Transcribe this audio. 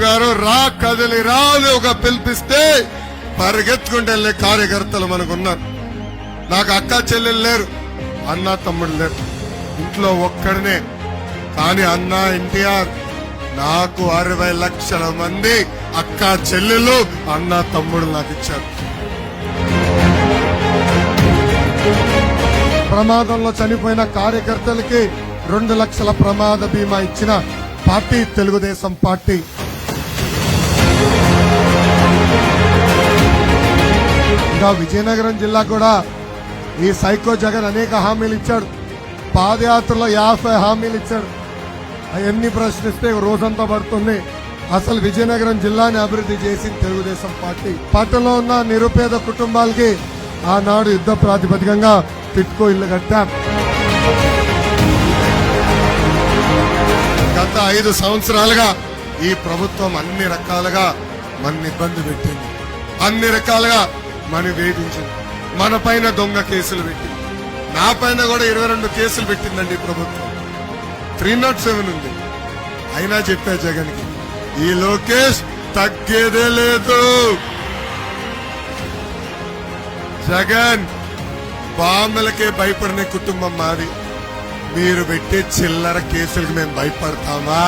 గారు రా కదిలి రాని ఒక పిలిపిస్తే పరిగెత్తుకుంటూ వెళ్లే కార్యకర్తలు మనకున్నారు. నాకు అక్క చెల్లెలు లేరు, అన్న తమ్ముడు లేరు, ఇంట్లో ఒక్కడనే. కానీ అన్న ఎన్టీఆర్ నాకు 60 లక్షల మంది అక్క చెల్లెలు అన్న తమ్ముడు నాకు ఇచ్చారు. ప్రమాదంలో చనిపోయిన కార్యకర్తలకి 2 లక్షల ప్రమాద బీమా ఇచ్చిన పార్టీ తెలుగుదేశం పార్టీ. ఇంకా విజయనగరం జిల్లా కూడా ఈ సైకో జగన్ అనేక హామీలు ఇచ్చాడు. పాదయాత్రలో 50 హామీలు ఇచ్చాడు. అవన్నీ ప్రశ్నిస్తే రోజంతా పడుతుంది. అసలు విజయనగరం జిల్లాని అభివృద్ధి చేసింది తెలుగుదేశం పార్టీ. పట్టణంలో ఉన్న నిరుపేద కుటుంబాలకి ఆనాడు యుద్ధ ప్రాతిపదికంగా టిట్కో ఇల్లు కట్టాం. గత 5 సంవత్సరాలుగా ఈ ప్రభుత్వం అన్ని రకాలుగా మన ఇబ్బంది పెట్టింది, అన్ని రకాలుగా మన వేధించింది, మన పైన దొంగ కేసులు పెట్టింది. నా పైన కూడా 22 కేసులు పెట్టిందండి ప్రభుత్వం. 307 ఉంది. అయినా చెప్పా జగన్ కి, ఈ లోకేష్ తగ్గేదే లేదు. జగన్ బాంబులకే భయపడిన కుటుంబం మాది. మీరు పెట్టే చిల్లర కేసులకు మేము భయపడతామా?